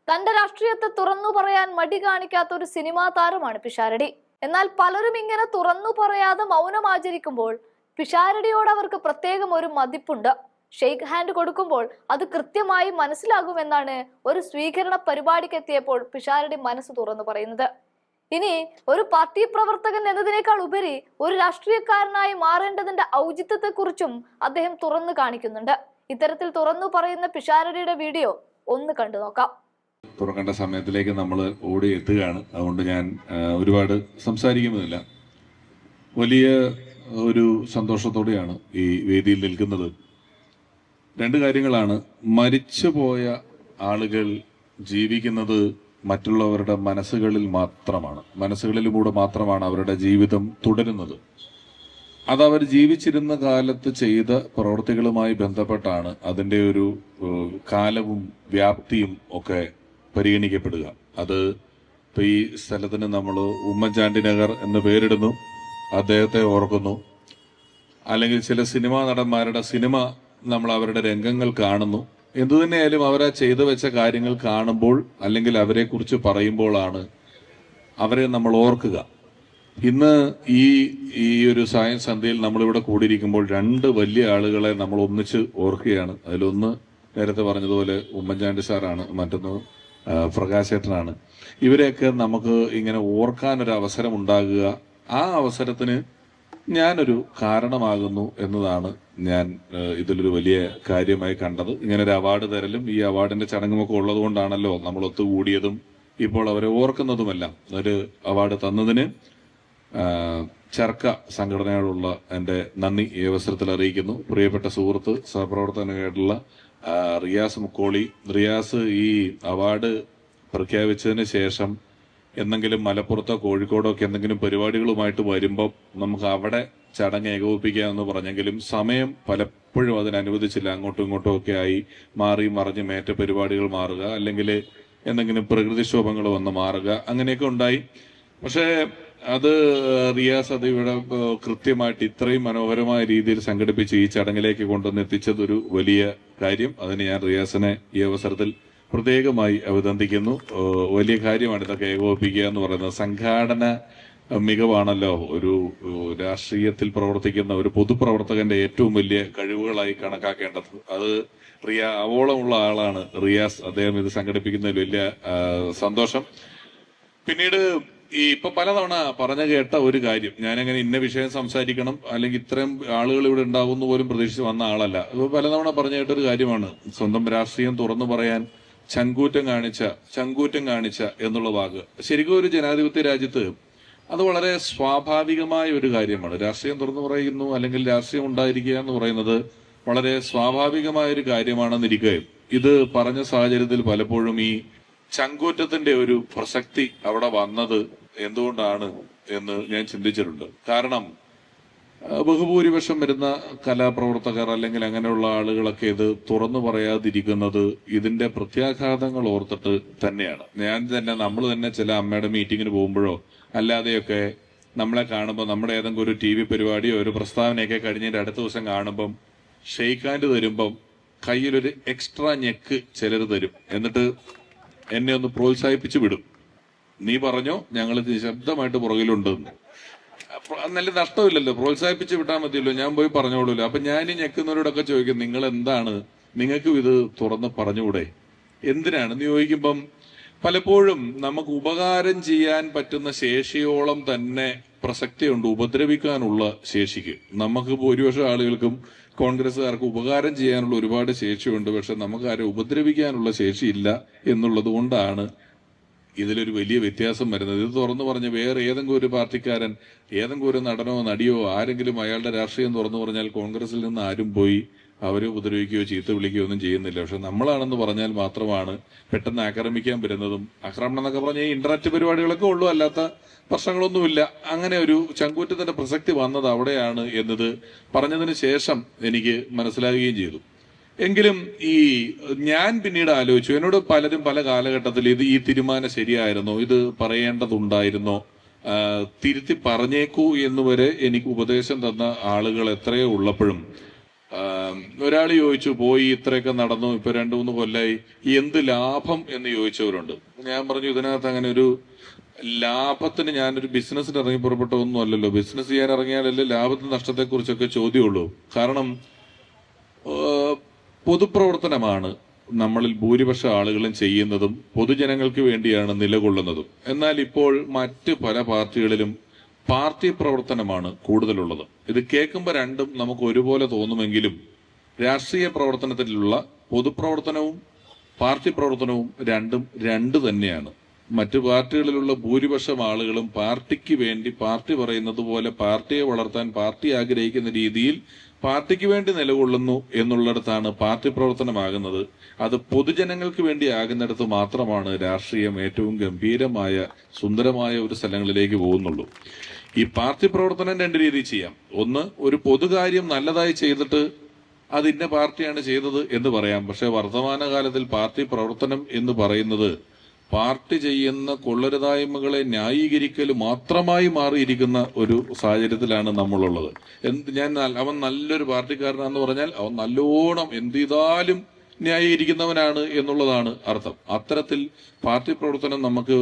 തന്റെ രാഷ്ട്രീയത്തെ തുറന്നു പറയാൻ മടി കാണിക്കാത്ത ഒരു സിനിമാ താരമാണ് പിഷാരടി. എന്നാൽ പലരും ഇങ്ങനെ തുറന്നു പറയാതെ മൗനം ആചരിക്കുമ്പോൾ പിഷാരടിയോട് അവർക്ക് പ്രത്യേകം ഒരു മതിപ്പുണ്ട്. ഷെയ്ക്ക് ഹാൻഡ് കൊടുക്കുമ്പോൾ അത് കൃത്യമായി മനസ്സിലാകുമെന്നാണ് ഒരു സ്വീകരണ പരിപാടിക്ക് എത്തിയപ്പോൾ പിഷാരടി മനസ്സ് തുറന്നു പറയുന്നത്. ഇനി ഒരു പാർട്ടി പ്രവർത്തകൻ എന്നതിനേക്കാൾ ഉപരി ഒരു രാഷ്ട്രീയക്കാരനായി മാറേണ്ടതിന്റെ ഔചിത്യത്തെക്കുറിച്ചും അദ്ദേഹം തുറന്നു കാണിക്കുന്നുണ്ട്. ഇത്തരത്തിൽ തുറന്നു പറയുന്ന പിഷാരടിയുടെ വീഡിയോ ഒന്ന് കണ്ടു നോക്കാം. തുറക്കേണ്ട സമയത്തിലേക്ക് നമ്മൾ ഓടി എത്തുകയാണ്. അതുകൊണ്ട് ഞാൻ ഒരുപാട് സംസാരിക്കുന്നില്ല. വലിയ ഒരു സന്തോഷത്തോടെയാണ് ഈ വേദിയിൽ നിൽക്കുന്നത്. രണ്ട് കാര്യങ്ങളാണ്. മരിച്ചുപോയ ആളുകൾ ജീവിക്കുന്നത് മറ്റുള്ളവരുടെ മനസ്സുകളിലൂടെ മാത്രമാണ് അവരുടെ ജീവിതം തുടരുന്നത്. അതവർ ജീവിച്ചിരുന്ന കാലത്ത് ചെയ്ത പ്രവൃത്തികളുമായി ബന്ധപ്പെട്ടാണ് അതിൻ്റെ ഒരു കാലവും വ്യാപ്തിയും ഒക്കെ പരിഗണിക്കപ്പെടുക. അത് ഇപ്പൊ ഈ സ്ഥലത്തിന് നമ്മൾ ഉമ്മൻചാണ്ടി നഗർ എന്ന് പേരിടുന്നു, അദ്ദേഹത്തെ ഓർക്കുന്നു. അല്ലെങ്കിൽ ചില സിനിമാ നടന്മാരുടെ സിനിമ നമ്മൾ അവരുടെ രംഗങ്ങൾ കാണുന്നു. എന്തുതന്നെയായാലും അവരെ ചെയ്തു വെച്ച കാര്യങ്ങൾ കാണുമ്പോൾ അല്ലെങ്കിൽ അവരെ കുറിച്ച് പറയുമ്പോഴാണ് അവരെ നമ്മൾ ഓർക്കുക. ഇന്ന് ഈ ഒരു സായം സന്ധ്യയിൽ നമ്മളിവിടെ കൂടിയിരിക്കുമ്പോൾ രണ്ട് വലിയ ആളുകളെ നമ്മൾ ഒന്നിച്ച് ഓർക്കുകയാണ്. അതിലൊന്ന് നേരത്തെ പറഞ്ഞതുപോലെ ഉമ്മൻചാണ്ടി സാറാണ്, മറ്റൊന്ന് പ്രകാശേട്ടനാണ്. ഇവരെയൊക്കെ നമുക്ക് ഇങ്ങനെ ഓർക്കാനൊരു അവസരം ഉണ്ടാകുക, ആ അവസരത്തിന് ഞാനൊരു കാരണമാകുന്നു എന്നതാണ് ഞാൻ ഇതിലൊരു വലിയ കാര്യമായി കണ്ടത്. ഇങ്ങനെ ഒരു അവാർഡ് തരലും ഈ അവാർഡിന്റെ ചടങ്ങുമൊക്കെ ഉള്ളത് കൊണ്ടാണല്ലോ നമ്മൾ ഒത്തുകൂടിയതും ഇപ്പോൾ അവരെ ഓർക്കുന്നതുമെല്ലാം. ഒരു അവാർഡ് തന്നതിന് ചർക്ക സംഘടനയോടുള്ള എൻ്റെ നന്ദി ഈ അവസരത്തിൽ അറിയിക്കുന്നു. പ്രിയപ്പെട്ട സുഹൃത്ത് സഹപ്രവർത്തകനായിട്ടുള്ള റിയാസ് മുക്കോളി. റിയാസ് ഈ അവാർഡ് പ്രഖ്യാപിച്ചതിന് ശേഷം എന്തെങ്കിലും മലപ്പുറത്തോ കോഴിക്കോടോ ഒക്കെ എന്തെങ്കിലും പരിപാടികളുമായിട്ട് വരുമ്പോൾ നമുക്ക് അവിടെ ചടങ്ങ് ഏകോപിപ്പിക്കാമെന്ന് പറഞ്ഞെങ്കിലും സമയം പലപ്പോഴും അതിനനുവദിച്ചില്ല. അങ്ങോട്ടും ഇങ്ങോട്ടും ഒക്കെ ആയി മാറി മറിഞ്ഞ് മേറ്റ പരിപാടികൾ മാറുക, അല്ലെങ്കിൽ എന്തെങ്കിലും പ്രകൃതിക്ഷോഭങ്ങൾ വന്ന് മാറുക, അങ്ങനെയൊക്കെ ഉണ്ടായി. പക്ഷേ അത് റിയാസ് അത് ഇവിടെ കൃത്യമായിട്ട് ഇത്രയും മനോഹരമായ രീതിയിൽ സംഘടിപ്പിച്ച് ഈ ചടങ്ങിലേക്ക് കൊണ്ടുവന്നെത്തിച്ചതൊരു വലിയ കാര്യം. അതിന് ഞാൻ റിയാസിനെ ഈ അവസരത്തിൽ പ്രത്യേകമായി അഭിനന്ദിക്കുന്നു. വലിയ കാര്യമാണ് ഇതൊക്കെ ഏകോപിപ്പിക്കുക എന്ന് പറയുന്നത്. സംഘാടന മികവാണല്ലോ ഒരു രാഷ്ട്രീയത്തിൽ പ്രവർത്തിക്കുന്ന ഒരു പൊതുപ്രവർത്തകന്റെ ഏറ്റവും വലിയ കഴിവുകളായി കണക്കാക്കേണ്ടത്. അത് അവോളമുള്ള ആളാണ് റിയാസ്. അദ്ദേഹം ഇത് സംഘടിപ്പിക്കുന്നതിൽ വലിയ സന്തോഷം. പിന്നീട് ഇപ്പൊ പലതവണ പറഞ്ഞു കേട്ട ഒരു കാര്യം, ഞാനങ്ങനെ ഇന്ന വിഷയം സംസാരിക്കണം അല്ലെങ്കിൽ ഇത്രയും ആളുകൾ ഇവിടെ ഉണ്ടാകുന്ന പോലും പ്രതീക്ഷിച്ച് വന്ന ആളല്ല. ഇപ്പൊ പലതവണ പറഞ്ഞു കേട്ട ഒരു കാര്യമാണ് സ്വന്തം രാഷ്ട്രീയം തുറന്നു പറയാൻ ചങ്കൂറ്റം കാണിച്ച എന്നുള്ള വാക്ക്. ശരിക്കും ഒരു ജനാധിപത്യ രാജ്യത്ത് അത് വളരെ സ്വാഭാവികമായ ഒരു കാര്യമാണ്. രാഷ്ട്രീയം തുറന്നു പറയുന്നു അല്ലെങ്കിൽ രാഷ്ട്രീയം ഉണ്ടായിരിക്കുക എന്ന് പറയുന്നത് വളരെ സ്വാഭാവികമായ ഒരു കാര്യമാണെന്നിരിക്കുകയും ഇത് പറഞ്ഞ സാഹചര്യത്തിൽ പലപ്പോഴും ഈ ചങ്കൂറ്റത്തിന്റെ ഒരു പ്രസക്തി അവിടെ വന്നത് എന്തുകൊണ്ടാണ് എന്ന് ഞാൻ ചിന്തിച്ചിട്ടുണ്ട്. കാരണം ബഹുഭൂരിപക്ഷം വരുന്ന കലാപ്രവർത്തകർ അല്ലെങ്കിൽ അങ്ങനെയുള്ള ആളുകളൊക്കെ ഇത് തുറന്നു പറയാതിരിക്കുന്നത് ഇതിന്റെ പ്രത്യാഘാതങ്ങൾ ഓർത്തിട്ട് തന്നെയാണ്. നമ്മൾ തന്നെ ചില അമ്മയുടെ മീറ്റിങ്ങിന് പോകുമ്പോഴോ അല്ലാതെയൊക്കെ നമ്മളെ കാണുമ്പോൾ നമ്മുടെ ഏതെങ്കിലും ഒരു TV പരിപാടിയോ ഒരു പ്രസ്താവനയൊക്കെ കഴിഞ്ഞതിന്റെ അടുത്ത ദിവസം കാണുമ്പം ഷെയ്ക്ക് ഹാൻഡ് തരുമ്പം കയ്യിലൊരു എക്സ്ട്രാ ഞെക്ക് ചിലർ തരും. എന്നിട്ട് എന്നെ ഒന്ന് പ്രോത്സാഹിപ്പിച്ചു വിടും. നീ പറഞ്ഞോ, ഞങ്ങൾ ശബ്ദമായിട്ട് പുറകിലുണ്ടെന്ന്. നല്ല നഷ്ടമില്ലല്ലോ, പ്രോത്സാഹിപ്പിച്ച് വിട്ടാൽ മതിയല്ലോ, ഞാൻ പോയി പറഞ്ഞോളൂല്ലോ. അപ്പൊ ഞാൻ ഈ ഞെക്കുന്നവരോടൊക്കെ ചോദിക്കും, നിങ്ങൾ എന്താണ്, നിങ്ങൾക്കും ഇത് തുറന്ന് പറഞ്ഞുകൂടെ, എന്തിനാണ് എന്ന് ചോദിക്കുമ്പം പലപ്പോഴും നമുക്ക് ഉപകാരം ചെയ്യാൻ പറ്റുന്ന ശേഷിയോളം തന്നെ പ്രസക്തിയുണ്ട് ഉപദ്രവിക്കാനുള്ള ശേഷിക്ക്. നമുക്ക് ഭൂരിപക്ഷം ആളുകൾക്കും കോൺഗ്രസ്സുകാർക്ക് ഉപകാരം ചെയ്യാനുള്ള ഒരുപാട് ശേഷിയുണ്ട്. പക്ഷെ നമുക്ക് ആരെ ഉപദ്രവിക്കാനുള്ള ശേഷിയില്ല എന്നുള്ളത് കൊണ്ടാണ് ഇതിലൊരു വലിയ വ്യത്യാസം വരുന്നത്. ഇത് തുറന്നു പറഞ്ഞ് വേറെ ഏതെങ്കിലും ഒരു പാർട്ടിക്കാരൻ, ഏതെങ്കിലും ഒരു നടനോ നടിയോ ആരെങ്കിലും അയാളുടെ രാഷ്ട്രീയം തുറന്നു പറഞ്ഞാൽ കോൺഗ്രസിൽ നിന്ന് ആരും പോയി അവരെ ഉപദ്രവിക്കുകയോ ചീത്ത വിളിക്കുകയോ ഒന്നും ചെയ്യുന്നില്ല. പക്ഷെ നമ്മളാണെന്ന് പറഞ്ഞാൽ മാത്രമാണ് പെട്ടെന്ന് ആക്രമിക്കാൻ വരുന്നതും. ആക്രമണം എന്നൊക്കെ പറഞ്ഞാൽ ഇന്റർനെറ്റ് പരിപാടികളൊക്കെ ഉള്ളൂ, അല്ലാത്ത പ്രശ്നങ്ങളൊന്നുമില്ല. അങ്ങനെ ഒരു ചങ്കൂറ്റത്തിന്റെ പ്രസക്തി വന്നത് അവിടെയാണ് എന്നത് പറഞ്ഞതിന് ശേഷം എനിക്ക് മനസ്സിലാകുകയും ചെയ്തു. എങ്കിലും ഞാൻ പിന്നീട് ആലോചിച്ചു, എന്നോട് പലരും പല കാലഘട്ടത്തിൽ ഈ തീരുമാനം ശരിയായിരുന്നോ, ഇത് പറയേണ്ടതുണ്ടായിരുന്നോ, തിരുത്തി പറഞ്ഞേക്കൂ എന്നുവരെ എനിക്ക് ഉപദേശം തന്ന ആളുകൾ എത്രയോ ഉള്ളപ്പോഴും ഒരാൾ ചോദിച്ചു, പോയി ഇത്രയൊക്കെ നടന്നു, ഇപ്പൊ 2-3 കൊല്ലായി, എന്ത് ലാഭം എന്ന് ചോദിച്ചവരുണ്ട്. ഞാൻ പറഞ്ഞു, ഇതിനകത്ത് അങ്ങനെ ഒരു ലാഭത്തിന്, ഞാനൊരു ബിസിനസ്സിന് ഇറങ്ങി പുറപ്പെട്ട ഒന്നും അല്ലല്ലോ. ബിസിനസ് ചെയ്യാൻ ഇറങ്ങിയാലല്ലേ ലാഭത്തിന് നഷ്ടത്തെ കുറിച്ചൊക്കെ ചോദ്യമുള്ളൂ. കാരണം പൊതുപ്രവർത്തനമാണ് നമ്മളിൽ ഭൂരിപക്ഷ ആളുകളും ചെയ്യുന്നതും പൊതുജനങ്ങൾക്ക് വേണ്ടിയാണ് നിലകൊള്ളുന്നതും. എന്നാൽ ഇപ്പോൾ മറ്റ് പല പാർട്ടികളിലും പാർട്ടി പ്രവർത്തനമാണ് കൂടുതലുള്ളത്. ഇത് കേൾക്കുമ്പോൾ രണ്ടും നമുക്ക് ഒരുപോലെ തോന്നുമെങ്കിലും രാഷ്ട്രീയ പ്രവർത്തനത്തിലുള്ള പൊതുപ്രവർത്തനവും പാർട്ടി പ്രവർത്തനവും രണ്ടും രണ്ട് തന്നെയാണ്. മറ്റു പാർട്ടികളിലുള്ള ഭൂരിപക്ഷം ആളുകളും പാർട്ടിക്ക് വേണ്ടി, പാർട്ടി പറയുന്നത് പോലെ പാർട്ടിയെ വളർത്താൻ പാർട്ടി ആഗ്രഹിക്കുന്ന രീതിയിൽ പാർട്ടിക്ക് വേണ്ടി നിലകൊള്ളുന്നു എന്നുള്ളിടത്താണ് പാർട്ടി പ്രവർത്തനമാകുന്നത്. അത് പൊതുജനങ്ങൾക്ക് വേണ്ടി ആകുന്നിടത്ത് മാത്രമാണ് രാഷ്ട്രീയം ഏറ്റവും ഗംഭീരമായ സുന്ദരമായ ഒരു സ്ഥലങ്ങളിലേക്ക് പോകുന്നുള്ളൂ. ഈ പാർട്ടി പ്രവർത്തനം രണ്ട് രീതിയിൽ ചെയ്യാം. ഒന്ന്, ഒരു പൊതുകാര്യം നല്ലതായി ചെയ്തിട്ട് അത് ഇന്ന പാർട്ടിയാണ് ചെയ്തത് എന്ന് പറയാം. പക്ഷെ വർത്തമാനകാലത്തിൽ പാർട്ടി പ്രവർത്തനം എന്ന് പറയുന്നത് പാർട്ടി ചെയ്യുന്ന കൊള്ളരുതായ്മകളെ ന്യായീകരിക്കൽ മാത്രമായി മാറിയിരിക്കുന്ന ഒരു സാഹചര്യത്തിലാണ് നമ്മളുള്ളത്. അവൻ നല്ലൊരു പാർട്ടിക്കാരനാണെന്ന് പറഞ്ഞാൽ അവൻ നല്ലോണം എന്ത് ചെയ്താലും ന്യായീകരിക്കുന്നവനാണ് എന്നുള്ളതാണ് അർത്ഥം. അത്തരത്തിൽ പാർട്ടി പ്രവർത്തനം നമുക്ക്,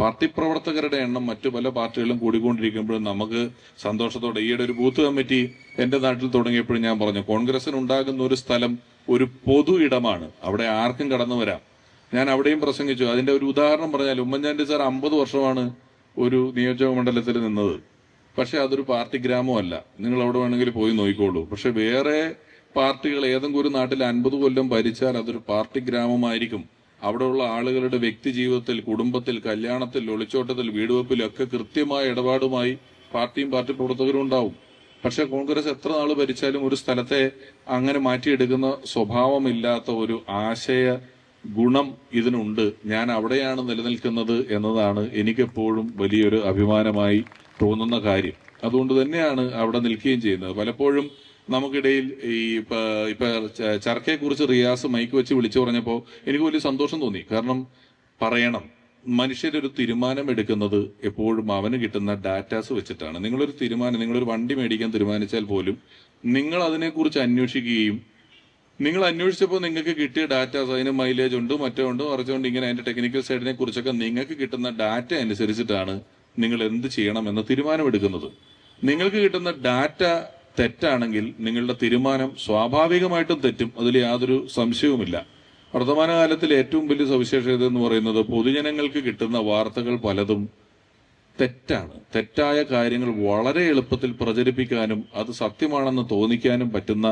പാർട്ടി പ്രവർത്തകരുടെ എണ്ണം മറ്റു പല പാർട്ടികളിലും കൂടിക്കൊണ്ടിരിക്കുമ്പോഴും നമുക്ക് സന്തോഷത്തോടെ, ഈയിടെ ഒരു ബൂത്ത് കമ്മിറ്റി എന്റെ നാട്ടിൽ തുടങ്ങിയപ്പോഴും ഞാൻ പറഞ്ഞു, കോൺഗ്രസിന് ഉണ്ടാകുന്ന ഒരു സ്ഥലം ഒരു പൊതു ഇടമാണ്, അവിടെ ആർക്കും കടന്നു വരാം. ഞാൻ അവിടെയും പ്രസംഗിച്ചു. അതിന്റെ ഒരു ഉദാഹരണം പറഞ്ഞാൽ, ഉമ്മൻചാണ്ടി സാർ 50 വർഷമാണ് ഒരു നിയോജക മണ്ഡലത്തിൽ നിന്നത്. പക്ഷെ അതൊരു പാർട്ടി ഗ്രാമമല്ല. നിങ്ങൾ അവിടെ വേണമെങ്കിൽ പോയി നോക്കിക്കോളൂ. പക്ഷെ വേറെ പാർട്ടികൾ ഏതെങ്കിലും ഒരു നാട്ടിൽ 50 കൊല്ലം ഭരിച്ചാൽ അതൊരു പാർട്ടി ഗ്രാമമായിരിക്കും. അവിടെയുള്ള ആളുകളുടെ വ്യക്തി ജീവിതത്തിൽ, കുടുംബത്തിൽ, കല്യാണത്തിൽ, ഒളിച്ചോട്ടത്തിൽ, വീടുവെപ്പിലൊക്കെ കൃത്യമായ ഇടപാടുമായി പാർട്ടിയും പാർട്ടി പ്രവർത്തകരും ഉണ്ടാവും. പക്ഷെ കോൺഗ്രസ് എത്ര നാൾ ഭരിച്ചാലും ഒരു സ്ഥലത്തെ അങ്ങനെ മാറ്റിയെടുക്കുന്ന സ്വഭാവമില്ലാത്ത ഒരു ആശയ ഗുണം ഇതിനുണ്ട്. ഞാൻ അവിടെയാണ് നിലനിൽക്കുന്നത് എന്നതാണ് എനിക്കെപ്പോഴും വലിയൊരു അഭിമാനമായി തോന്നുന്ന കാര്യം. അതുകൊണ്ട് തന്നെയാണ് അവിടെ നിൽക്കുകയും ചെയ്യുന്നത്. പലപ്പോഴും നമുക്കിടയിൽ ഈ ഇപ്പൊ ചർക്കയെ കുറിച്ച് റിയാസ് മൈക്ക് വെച്ച് വിളിച്ചു പറഞ്ഞപ്പോൾ എനിക്ക് വലിയ സന്തോഷം തോന്നി. കാരണം പറയണം, മനുഷ്യരൊരു തീരുമാനം എടുക്കുന്നത് എപ്പോഴും അവന് കിട്ടുന്ന ഡാറ്റാസ് വെച്ചിട്ടാണ്. നിങ്ങളൊരു വണ്ടി മേടിക്കാൻ തീരുമാനിച്ചാൽ പോലും നിങ്ങൾ അതിനെക്കുറിച്ച് അന്വേഷിക്കുകയും, നിങ്ങൾ അന്വേഷിച്ചപ്പോൾ നിങ്ങൾക്ക് കിട്ടിയ ഡാറ്റാസ്, അതിന് മൈലേജ് ഉണ്ട്, മറ്റോ ഉണ്ട്, മറിച്ചുകൊണ്ട് ഇങ്ങനെ അതിന്റെ ടെക്നിക്കൽ സൈഡിനെ കുറിച്ചൊക്കെ നിങ്ങൾക്ക് കിട്ടുന്ന ഡാറ്റ അനുസരിച്ചിട്ടാണ് നിങ്ങൾ എന്ത് ചെയ്യണമെന്ന് തീരുമാനമെടുക്കുന്നത്. നിങ്ങൾക്ക് കിട്ടുന്ന ഡാറ്റ തെറ്റാണെങ്കിൽ നിങ്ങളുടെ തീരുമാനം സ്വാഭാവികമായിട്ടും തെറ്റും. അതിൽ യാതൊരു സംശയവുമില്ല. വർത്തമാനകാലത്തിൽ ഏറ്റവും വലിയ സവിശേഷത എന്ന് പറയുന്നത് പൊതുജനങ്ങൾക്ക് കിട്ടുന്ന വാർത്തകൾ പലതും തെറ്റാണ്. തെറ്റായ കാര്യങ്ങൾ വളരെ എളുപ്പത്തിൽ പ്രചരിപ്പിക്കാനും അത് സത്യമാണെന്ന് തോന്നിക്കാനും പറ്റുന്ന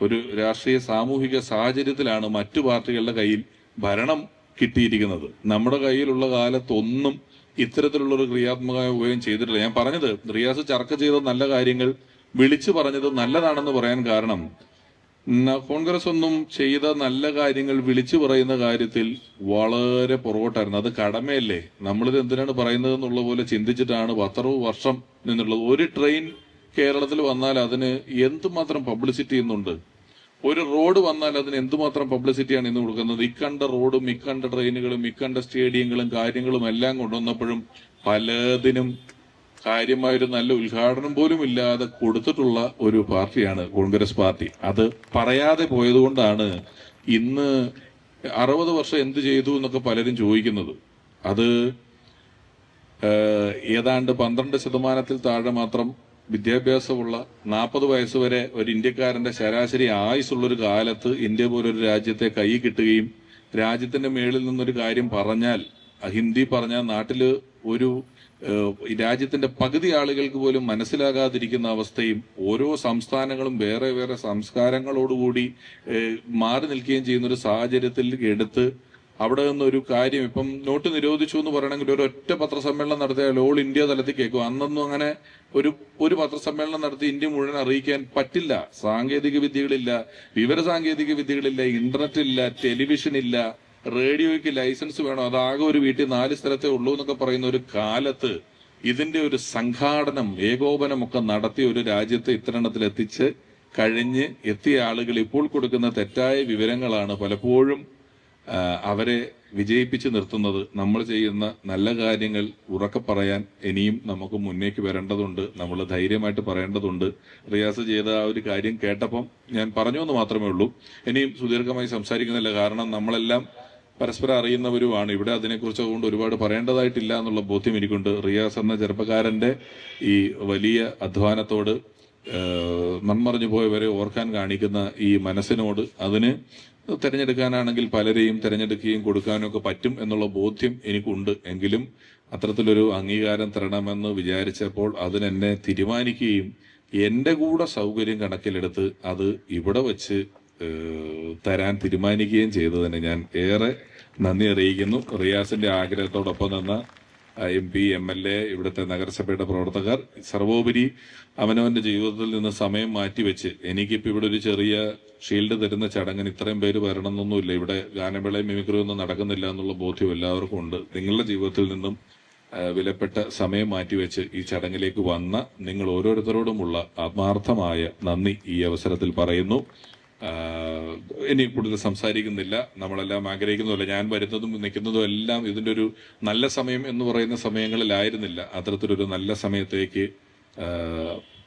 ഒരു രാഷ്ട്രീയ സാമൂഹിക സാഹചര്യത്തിലാണ് മറ്റു പാർട്ടികളുടെ കയ്യിൽ ഭരണം കിട്ടിയിരിക്കുന്നത്. നമ്മുടെ കയ്യിലുള്ള കാലത്തൊന്നും ഇത്തരത്തിലുള്ള ഒരു ക്രിയാത്മകമായ ഉപയോഗം ചെയ്തിട്ടില്ല. ഞാൻ പറഞ്ഞത്, റിയാസ് ചർച്ച ചെയ്ത നല്ല കാര്യങ്ങൾ വിളിച്ചു പറഞ്ഞത് നല്ലതാണെന്ന് പറയാൻ കാരണം, കോൺഗ്രസ് ഒന്നും ചെയ്ത നല്ല കാര്യങ്ങൾ വിളിച്ചു പറയുന്ന കാര്യത്തിൽ വളരെ പുറകോട്ടായിരുന്നു. അത് കടമയല്ലേ, നമ്മളിത് എന്തിനാണ് പറയുന്നത് എന്നുള്ള പോലെ ചിന്തിച്ചിട്ടാണ് 10 വർഷം നിന്നുള്ളത്. ഒരു ട്രെയിൻ കേരളത്തിൽ വന്നാൽ അതിന് എന്തുമാത്രം പബ്ലിസിറ്റി ഇന്നുണ്ട്. ഒരു റോഡ് വന്നാൽ അതിന് എന്തുമാത്രം പബ്ലിസിറ്റിയാണ് ഇന്ന് കൊടുക്കുന്നത്. ഇക്കണ്ട റോഡും ഇക്കണ്ട ട്രെയിനുകളും ഇക്കണ്ട സ്റ്റേഡിയങ്ങളും കാര്യങ്ങളും എല്ലാം കൊണ്ടുവന്നപ്പോഴും പലതിനും കാര്യമായൊരു നല്ല ഉദ്ഘാടനം പോലും ഇല്ലാതെ കൊടുത്തിട്ടുള്ള ഒരു പാർട്ടിയാണ് കോൺഗ്രസ് പാർട്ടി. അത് പറയാതെ പോയതുകൊണ്ടാണ് ഇന്ന് 60 വർഷം എന്ത് ചെയ്തു എന്നൊക്കെ പലരും ചോദിക്കുന്നത്. അത് ഏതാണ്ട് 12% താഴെ മാത്രം വിദ്യാഭ്യാസമുള്ള 40 വയസ്സ് വരെ ഒരു ഇന്ത്യക്കാരന്റെ ശരാശരി ആയുസുള്ളൊരു കാലത്ത് ഇന്ത്യ പോലൊരു രാജ്യത്തെ കൈ കിട്ടുകയും രാജ്യത്തിന്റെ മേളിൽ നിന്നൊരു കാര്യം പറഞ്ഞാൽ, ഹിന്ദി പറഞ്ഞാൽ നാട്ടില് ഒരു രാജ്യത്തിന്റെ പകുതി ആളുകൾക്ക് പോലും മനസ്സിലാകാതിരിക്കുന്ന അവസ്ഥയും, ഓരോ സംസ്ഥാനങ്ങളും വേറെ വേറെ സംസ്കാരങ്ങളോടുകൂടി മാറി നിൽക്കുകയും ചെയ്യുന്ന ഒരു സാഹചര്യത്തിൽ എടുത്ത് അവിടെ നിന്നൊരു കാര്യം, ഇപ്പം നോട്ട് നിരോധിച്ചു എന്ന് പറയണമെങ്കിൽ ഒരൊറ്റ പത്രസമ്മേളനം നടത്തിയാൽ ഓൾ ഇന്ത്യ തലത്തിൽ കേൾക്കും. അന്നൊന്നും അങ്ങനെ ഒരു പത്രസമ്മേളനം നടത്തി ഇന്ത്യ മുഴുവൻ അറിയിക്കാൻ പറ്റില്ല. സാങ്കേതിക വിദ്യകളില്ല, വിവര സാങ്കേതിക വിദ്യകളില്ല, ഇന്റർനെറ്റ് ഇല്ല, ടെലിവിഷൻ ഇല്ല, റേഡിയോയ്ക്ക് ലൈസൻസ് വേണം, അതാകെ ഒരു വീട്ടിൽ 4 സ്ഥലത്തേ ഉള്ളൂ എന്നൊക്കെ പറയുന്ന ഒരു കാലത്ത് ഇതിന്റെ ഒരു സംഘാടനം, ഏകോപനം ഒക്കെ നടത്തിയ ഒരു രാജ്യത്തെ ഇത്തരണത്തിൽ എത്തിയ ആളുകൾ ഇപ്പോൾ കൊടുക്കുന്ന തെറ്റായ വിവരങ്ങളാണ് പലപ്പോഴും അവരെ വിജയിപ്പിച്ച് നിർത്തുന്നത് നമ്മൾ ചെയ്യുന്ന നല്ല കാര്യങ്ങൾ ഉറക്കെ പറയാൻ ഇനിയും നമുക്ക് മുന്നേക്ക് വരേണ്ടതുണ്ട്. നമ്മൾ ധൈര്യമായിട്ട് പറയേണ്ടതുണ്ട്. റിയാസ് ചെയ്ത ആ ഒരു കാര്യം കേട്ടപ്പം ഞാൻ പറഞ്ഞു എന്ന് മാത്രമേ ഉള്ളൂ. ഇനിയും സുദീർഘമായി സംസാരിക്കുന്നില്ല, കാരണം നമ്മളെല്ലാം പരസ്പരം അറിയുന്നവരുമാണ്. ഇവിടെ അതിനെക്കുറിച്ച് അതുകൊണ്ട് ഒരുപാട് പറയേണ്ടതായിട്ടില്ല എന്നുള്ള ബോധ്യം എനിക്കുണ്ട്. റിയാസ് എന്ന ചെറുപ്പക്കാരന്റെ ഈ വലിയ അധ്വാനത്തോട്, മൺമറഞ്ഞു പോയവരെ ഓർക്കാൻ കാണിക്കുന്ന ഈ മനസ്സിനോട്, അതിന് തിരഞ്ഞെടുക്കാനാണെങ്കിൽ പലരെയും തിരഞ്ഞെടുക്കുകയും കൊടുക്കാനും ഒക്കെ പറ്റും എന്നുള്ള ബോധ്യം എനിക്കുണ്ട്. എങ്കിലും അത്തരത്തിലൊരു അംഗീകാരം തരണമെന്ന് വിചാരിച്ചപ്പോൾ അതിനെന്നെ തീരുമാനിക്കുകയും എൻ്റെ കൂടെ സൗകര്യം കണക്കിലെടുത്ത് അത് ഇവിടെ വച്ച് തരാൻ തീരുമാനിക്കുകയും ചെയ്തതിന് ഞാൻ ഏറെ നന്ദി അറിയിക്കുന്നു. റിയാസിന്റെ ആഗ്രഹത്തോടൊപ്പം നിന്ന് MP, MLA, ഇവിടുത്തെ നഗരസഭയുടെ പ്രവർത്തകർ, സർവോപരി അവനവന്റെ ജീവിതത്തിൽ നിന്ന് സമയം മാറ്റിവെച്ച്, എനിക്കിപ്പോൾ ഇവിടെ ഒരു ചെറിയ ഷീൽഡ് തരുന്ന ചടങ്ങിന് ഇത്രയും പേര് വരണമെന്നൊന്നുമില്ല. ഇവിടെ ഗാനമേളയും മിമിക്രിയും ഒന്നും നടക്കുന്നില്ല എന്നുള്ള ബോധ്യം എല്ലാവർക്കും ഉണ്ട്. നിങ്ങളുടെ ജീവിതത്തിൽ നിന്നും വിലപ്പെട്ട സമയം മാറ്റിവെച്ച് ഈ ചടങ്ങിലേക്ക് വന്ന നിങ്ങൾ ഓരോരുത്തരോടുമുള്ള ആത്മാർത്ഥമായ നന്ദി ഈ അവസരത്തിൽ പറയുന്നു. ഇനി കൂടുതൽ സംസാരിക്കുന്നില്ല. നമ്മളെല്ലാം ആഗ്രഹിക്കുന്നില്ല, ഞാൻ വരുന്നതും നിൽക്കുന്നതും എല്ലാം ഇതിൻ്റെ ഒരു നല്ല സമയം എന്ന് പറയുന്ന സമയങ്ങളിലായിരുന്നില്ല. അത്തരത്തിലൊരു നല്ല സമയത്തേക്ക്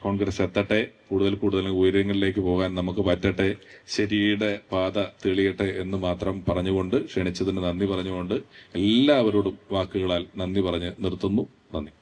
കോൺഗ്രസ് എത്തട്ടെ, കൂടുതൽ ഉയരങ്ങളിലേക്ക് പോകാൻ നമുക്ക് പറ്റട്ടെ, ശരിയുടെ പാത തെളിയട്ടെ എന്ന് മാത്രം പറഞ്ഞുകൊണ്ട്, ക്ഷണിച്ചതിന് നന്ദി പറഞ്ഞുകൊണ്ട് എല്ലാവരോടും വാക്കുകളാൽ നന്ദി പറഞ്ഞ് നിർത്തുന്നു. നന്ദി.